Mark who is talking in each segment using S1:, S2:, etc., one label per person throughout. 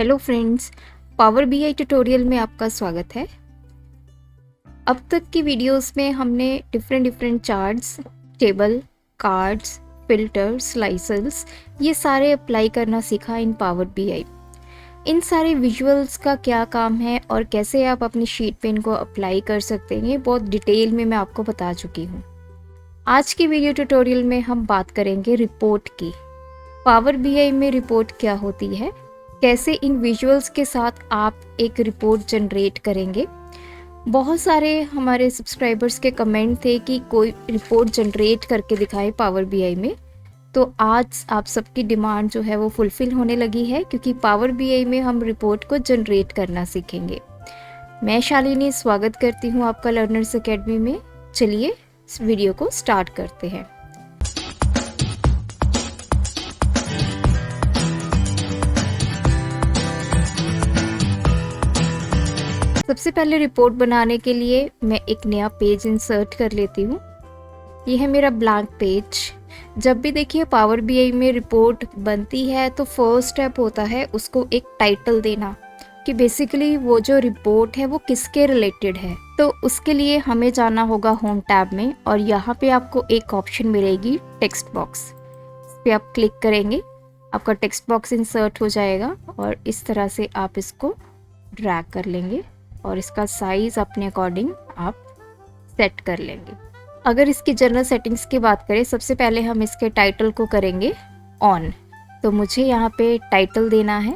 S1: Hello friends, power BI tutorial में आपका स्वागत है। अब तक की वीडियोस में हमने different charts, table, cards, filter, slicers ये सारे अप्लाई करना सीखा इन पावर बीआई। इन सारे विजुअल्स का क्या काम है और कैसे आप अपनी शीट पे इनको अप्लाई कर सकते हैं, ये बहुत डिटेल में मैं आपको बता चुकी हूँ। आज की वीडियो ट्यूटोरियल में हम बात करेंगे रिपोर्ट की। पावर बीआई में रिपोर्ट क्या होती है, कैसे इन विजुअल्स के साथ आप एक रिपोर्ट जनरेट करेंगे। बहुत सारे हमारे सब्सक्राइबर्स के कमेंट थे कि कोई रिपोर्ट जनरेट करके दिखाए पावर बीआई में, तो आज आप सबकी डिमांड जो है वो फुलफ़िल होने लगी है, क्योंकि पावर बीआई में हम रिपोर्ट को जनरेट करना सीखेंगे। मैं शालिनी स्वागत करती हूँ आपका लर्नर्स अकेडमी में। चलिए इस वीडियो को स्टार्ट करते हैं। सबसे पहले रिपोर्ट बनाने के लिए मैं एक नया पेज इंसर्ट कर लेती हूँ। ये है मेरा ब्लैंक पेज। जब भी देखिए पावर बीआई में रिपोर्ट बनती है तो फर्स्ट स्टेप होता है उसको एक टाइटल देना, कि बेसिकली वो जो रिपोर्ट है वो किसके रिलेटेड है। तो उसके लिए हमें जाना होगा होम टैब में, और यहाँ पे आपको एक ऑप्शन मिलेगी टेक्स्ट बॉक्स। इस पर आप क्लिक करेंगे, आपका टेक्स्ट बॉक्स इंसर्ट हो जाएगा और इस तरह से आप इसको ड्रैग कर लेंगे और इसका साइज़ अपने अकॉर्डिंग आप सेट कर लेंगे। अगर इसकी जनरल सेटिंग्स की बात करें, सबसे पहले हम इसके टाइटल को करेंगे ऑन। तो मुझे यहाँ पे टाइटल देना है,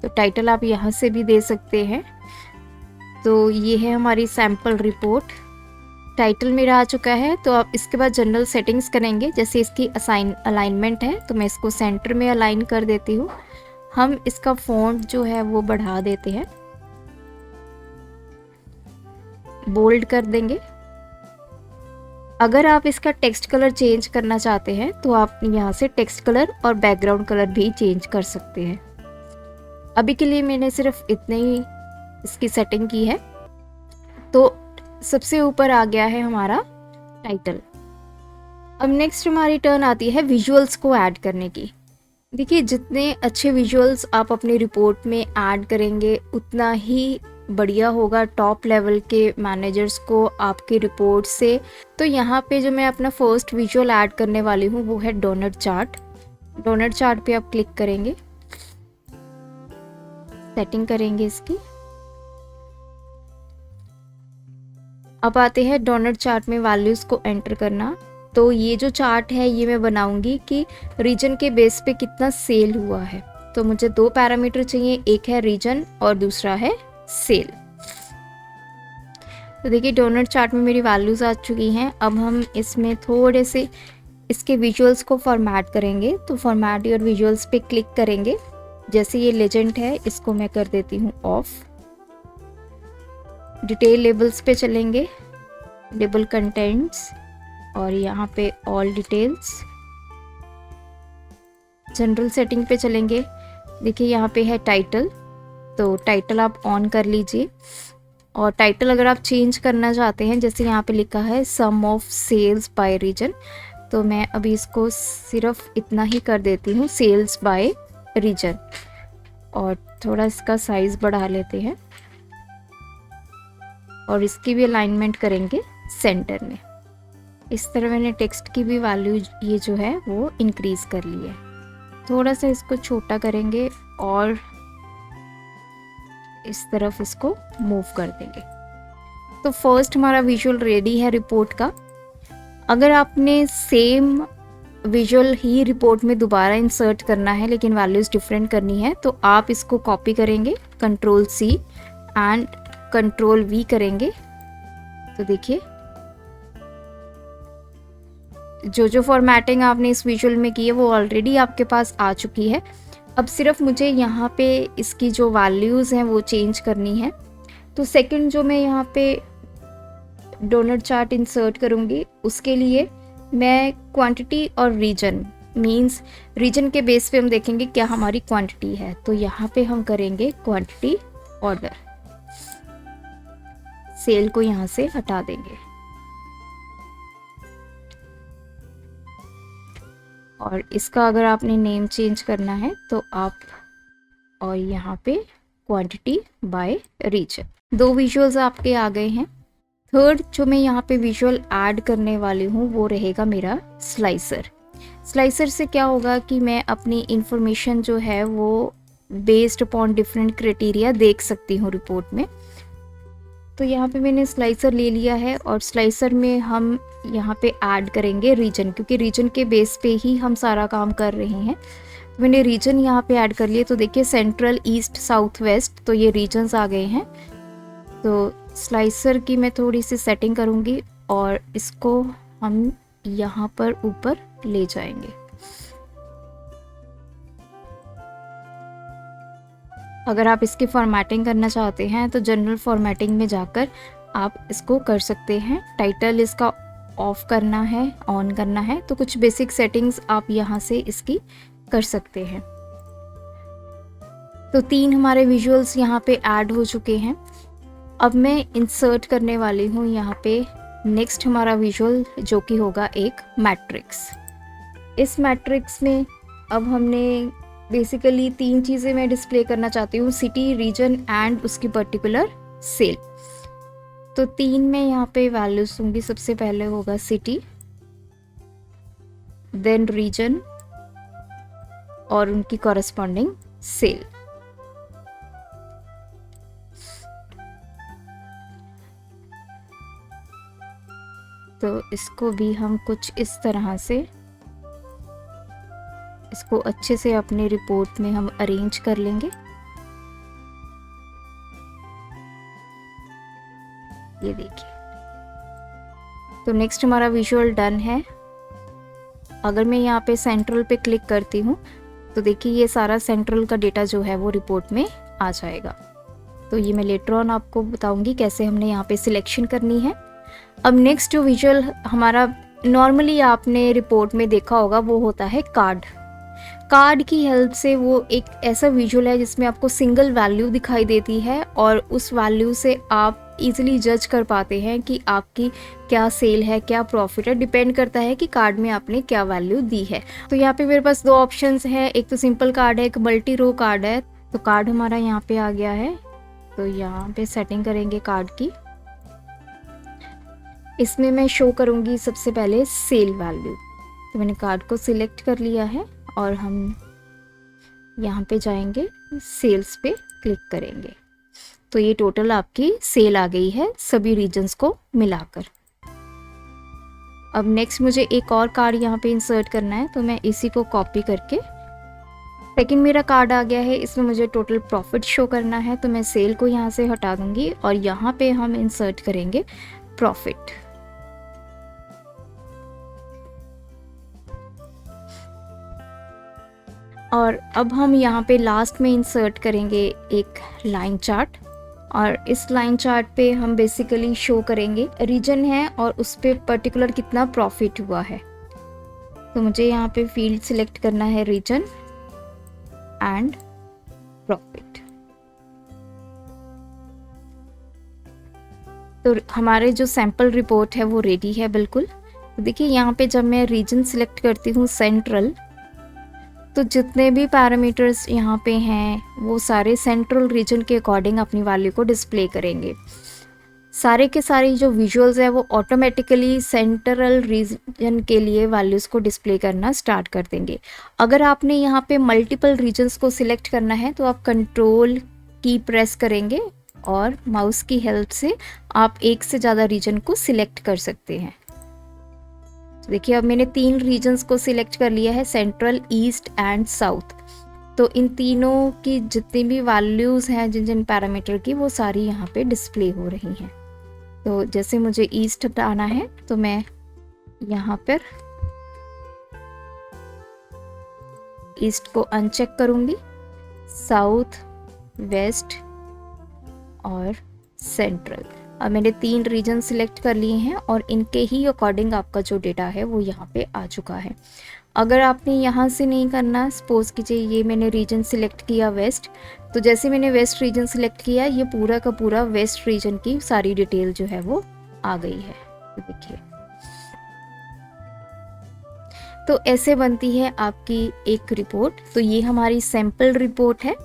S1: तो टाइटल आप यहाँ से भी दे सकते हैं। तो ये है हमारी सैम्पल रिपोर्ट। टाइटल मेरा आ चुका है। तो आप इसके बाद जनरल सेटिंग्स करेंगे। जैसे इसकी अलाइनमेंट है तो मैं इसको सेंटर में अलाइन कर देती हूँ। हम इसका फॉन्ट जो है वो बढ़ा देते हैं, बोल्ड कर देंगे। अगर आप इसका टेक्स्ट कलर चेंज करना चाहते हैं तो आप यहाँ से टेक्स्ट कलर और बैकग्राउंड कलर भी चेंज कर सकते हैं। अभी के लिए मैंने सिर्फ इतने ही इसकी सेटिंग की है। तो सबसे ऊपर आ गया है हमारा टाइटल। अब नेक्स्ट हमारी टर्न आती है विजुअल्स को ऐड करने की। देखिए, जितने अच्छे विजुअल्स आप अपनी रिपोर्ट में ऐड करेंगे उतना ही बढ़िया होगा टॉप लेवल के मैनेजर्स को आपकी रिपोर्ट से। तो यहाँ पे जो मैं अपना फर्स्ट विजुअल ऐड करने वाली हूँ वो है डोनट चार्ट। डोनट चार्ट पे आप क्लिक करेंगे, सेटिंग करेंगे इसकी। अब आते हैं डोनट चार्ट में वैल्यूज़ को एंटर करना। तो ये जो चार्ट है ये मैं बनाऊंगी कि रीजन के बेस पे कितना सेल हुआ है। तो मुझे दो पैरामीटर चाहिए, एक है रीजन और दूसरा है सेल। तो देखिए डोनट चार्ट में मेरी वैल्यूज आ चुकी हैं। अब हम इसमें थोड़े से इसके विजुअल्स को फॉर्मेट करेंगे। तो फॉर्मेट योर विजुअल्स पे क्लिक करेंगे। जैसे ये लेजेंड है इसको मैं कर देती हूँ ऑफ। डिटेल लेबल्स पे चलेंगे, लेबल कंटेंट्स और यहाँ पे ऑल डिटेल्स। जनरल सेटिंग पे चलेंगे। देखिए यहाँ पे है टाइटल, तो टाइटल आप ऑन कर लीजिए। और टाइटल अगर आप चेंज करना चाहते हैं, जैसे यहाँ पे लिखा है सम ऑफ सेल्स बाय रीजन, तो मैं अभी इसको सिर्फ इतना ही कर देती हूँ, सेल्स बाय रीजन। और थोड़ा इसका साइज बढ़ा लेते हैं और इसकी भी अलाइनमेंट करेंगे सेंटर में। इस तरह मैंने टेक्स्ट की भी वैल्यू ये जो है वो इंक्रीज कर ली है। थोड़ा सा इसको छोटा करेंगे और इस तरफ इसको मूव कर देंगे। तो फर्स्ट हमारा विजुअल रेडी है रिपोर्ट का। अगर आपने सेम विजुअल ही रिपोर्ट में दोबारा इंसर्ट करना है लेकिन वैल्यूज डिफरेंट करनी है, तो आप इसको कॉपी करेंगे, control C and control V करेंगे। तो देखिए जो फॉर्मेटिंग आपने इस विजुअल में की है वो ऑलरेडी आपके पास आ चुकी है। अब सिर्फ मुझे यहाँ पे इसकी जो वैल्यूज़ हैं वो चेंज करनी है। तो सेकंड जो मैं यहाँ पे डोनट चार्ट इंसर्ट करूँगी उसके लिए मैं क्वांटिटी और रीजन, मींस रीजन के बेस पे हम देखेंगे क्या हमारी क्वांटिटी है। तो यहाँ पे हम करेंगे क्वांटिटी ऑर्डर, सेल को यहाँ से हटा देंगे और इसका अगर आपने नेम चेंज करना है तो आप, और यहाँ पे क्वांटिटी बाय रीजन। 2 विजुअल्स आपके आ गए हैं। थर्ड जो मैं यहाँ पे विजुअल ऐड करने वाली हूँ वो रहेगा मेरा स्लाइसर। स्लाइसर से क्या होगा कि मैं अपनी इंफॉर्मेशन जो है वो बेस्ड अपॉन डिफरेंट क्राइटेरिया देख सकती हूँ रिपोर्ट में। तो यहाँ पे मैंने स्लाइसर ले लिया है और स्लाइसर में हम यहाँ पे ऐड करेंगे रीजन, क्योंकि रीजन के बेस पे ही हम सारा काम कर रहे हैं। तो मैंने रीजन यहाँ पे ऐड कर लिए। तो देखिए सेंट्रल, ईस्ट, साउथ, वेस्ट, तो ये रीजन्स आ गए हैं। तो स्लाइसर की मैं थोड़ी सी सेटिंग करूँगी और इसको हम यहाँ पर ऊपर ले जाएंगे। अगर आप इसकी फॉर्मेटिंग करना चाहते हैं तो जनरल फॉर्मेटिंग में जाकर आप इसको कर सकते हैं। टाइटल इसका ऑफ करना है, ऑन करना है, तो कुछ बेसिक सेटिंग्स आप यहाँ से इसकी कर सकते हैं। तो 3 हमारे विजुअल्स यहाँ पे ऐड हो चुके हैं। अब मैं इंसर्ट करने वाली हूँ यहाँ पे नेक्स्ट हमारा विजुअल, जो कि होगा एक मैट्रिक्स। इस मैट्रिक्स में अब हमने बेसिकली 3 चीज़ें मैं डिस्प्ले करना चाहती हूँ, सिटी, रीजन एंड उसकी पर्टिकुलर सेल। तो 3 में यहाँ पे वैल्यूज दूंगी। सबसे पहले होगा सिटी, देन रीजन और उनकी कॉरस्पॉन्डिंग सेल। तो इसको भी हम कुछ इस तरह से, इसको अच्छे से अपने रिपोर्ट में हम अरेंज कर लेंगे। ये देखिए, तो नेक्स्ट हमारा विजुअल डन है। अगर मैं यहाँ पे सेंट्रल पे क्लिक करती हूँ तो देखिए ये सारा सेंट्रल का डेटा जो है वो रिपोर्ट में आ जाएगा। तो ये मैं लेटर ऑन आपको बताऊंगी कैसे हमने यहाँ पे सिलेक्शन करनी है। अब नेक्स्ट जो विजुअल हमारा नॉर्मली आपने रिपोर्ट में देखा होगा वो होता है कार्ड। कार्ड की हेल्प से वो एक ऐसा विजुअल है जिसमें आपको सिंगल वैल्यू दिखाई देती है और उस वैल्यू से आप इजीली जज कर पाते हैं कि आपकी क्या सेल है, क्या प्रॉफिट है। डिपेंड करता है कि कार्ड में आपने क्या वैल्यू दी है। तो यहाँ पे मेरे पास 2 ऑप्शंस हैं, एक तो सिंपल कार्ड है, एक मल्टी रो कार्ड है। तो कार्ड हमारा यहाँ पे आ गया है। तो यहाँ पे सेटिंग करेंगे कार्ड की। इसमें मैं शो करूँगी सबसे पहले सेल वैल्यू। तो मैंने कार्ड को सिलेक्ट कर लिया है और हम यहाँ पे जाएंगे, सेल्स पे क्लिक करेंगे। तो ये टोटल आपकी सेल आ गई है सभी रीजन्स को मिलाकर। अब नेक्स्ट मुझे एक और कार्ड यहाँ पे इंसर्ट करना है। तो मैं इसी को कॉपी करके, सेकंड मेरा कार्ड आ गया है, इसमें मुझे टोटल प्रॉफिट शो करना है। तो मैं सेल को यहाँ से हटा दूंगी और यहाँ पे हम इंसर्ट करेंगे प्रॉफिट। और अब हम यहाँ पे लास्ट में इंसर्ट करेंगे एक लाइन चार्ट और इस लाइन चार्ट पे हम बेसिकली शो करेंगे रीजन है और उस पे पर्टिकुलर कितना प्रॉफिट हुआ है। तो मुझे यहाँ पे फील्ड सिलेक्ट करना है रीजन एंड प्रॉफिट। तो हमारे जो सैंपल रिपोर्ट है वो रेडी है बिल्कुल। तो देखिए यहाँ पे जब मैं रीजन सिलेक्ट करती हूँ सेंट्रल, तो जितने भी पैरामीटर्स यहाँ पे हैं वो सारे सेंट्रल रीजन के अकॉर्डिंग अपनी वैल्यू को डिस्प्ले करेंगे। सारे के सारे जो विजुअल्स है वो ऑटोमेटिकली सेंट्रल रीजन के लिए वैल्यूज़ को डिस्प्ले करना स्टार्ट कर देंगे। अगर आपने यहाँ पे मल्टीपल रीजन्स को सिलेक्ट करना है तो आप कंट्रोल की प्रेस करेंगे और माउस की हेल्प से आप एक से ज़्यादा रीजन को सिलेक्ट कर सकते हैं। तो देखिए अब मैंने 3 रीजन्स को सिलेक्ट कर लिया है, सेंट्रल, ईस्ट एंड साउथ। तो इन तीनों की जितनी भी वैल्यूज़ हैं जिन जिन पैरामीटर की, वो सारी यहाँ पे डिस्प्ले हो रही हैं। तो जैसे मुझे ईस्ट हटाना है तो मैं यहाँ पर ईस्ट को अनचेक करूँगी, साउथ, वेस्ट और सेंट्रल। अब मैंने 3 रीजन सिलेक्ट कर लिए हैं और इनके ही अकॉर्डिंग आपका जो डेटा है वो यहाँ पे आ चुका है। अगर आपने यहाँ से नहीं करना, सपोज कीजिए ये मैंने रीजन सिलेक्ट किया वेस्ट, तो जैसे मैंने वेस्ट रीजन सिलेक्ट किया ये पूरा का पूरा वेस्ट रीजन की सारी डिटेल जो है वो आ गई है। तो देखिए तो ऐसे बनती है आपकी एक रिपोर्ट। तो ये हमारी सैम्पल रिपोर्ट है।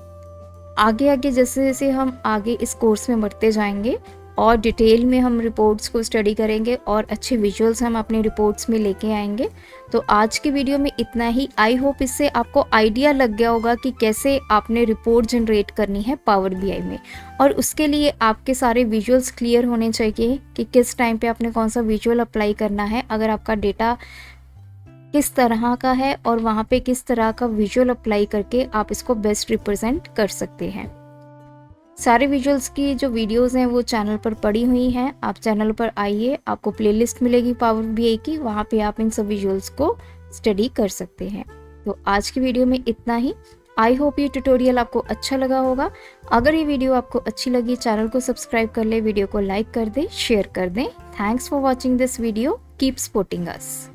S1: आगे आगे जैसे जैसे हम आगे इस कोर्स में बढ़ते जाएंगे और डिटेल में हम रिपोर्ट्स को स्टडी करेंगे और अच्छे विजुअल्स हम अपने रिपोर्ट्स में लेके आएंगे। तो आज की वीडियो में इतना ही। आई होप इससे आपको आइडिया लग गया होगा कि कैसे आपने रिपोर्ट जनरेट करनी है पावर बीआई में, और उसके लिए आपके सारे विजुअल्स क्लियर होने चाहिए कि किस टाइम पे आपने कौन सा विजुअल अप्लाई करना है, अगर आपका डेटा किस तरह का है और वहाँ पे किस तरह का विजुअल अप्लाई करके आप इसको बेस्ट रिप्रेजेंट कर सकते हैं। सारे विजुअल्स की जो वीडियोस हैं वो चैनल पर पड़ी हुई हैं। आप चैनल पर आइए, आपको प्लेलिस्ट मिलेगी पावर बीआई की, वहाँ पे आप इन सब विजुअल्स को स्टडी कर सकते हैं। तो आज की वीडियो में इतना ही। आई होप ये ट्यूटोरियल आपको अच्छा लगा होगा। अगर ये वीडियो आपको अच्छी लगी, चैनल को सब्सक्राइब कर ले, वीडियो को लाइक कर दें, शेयर कर दें। Thanks for watching this video. Keep supporting us.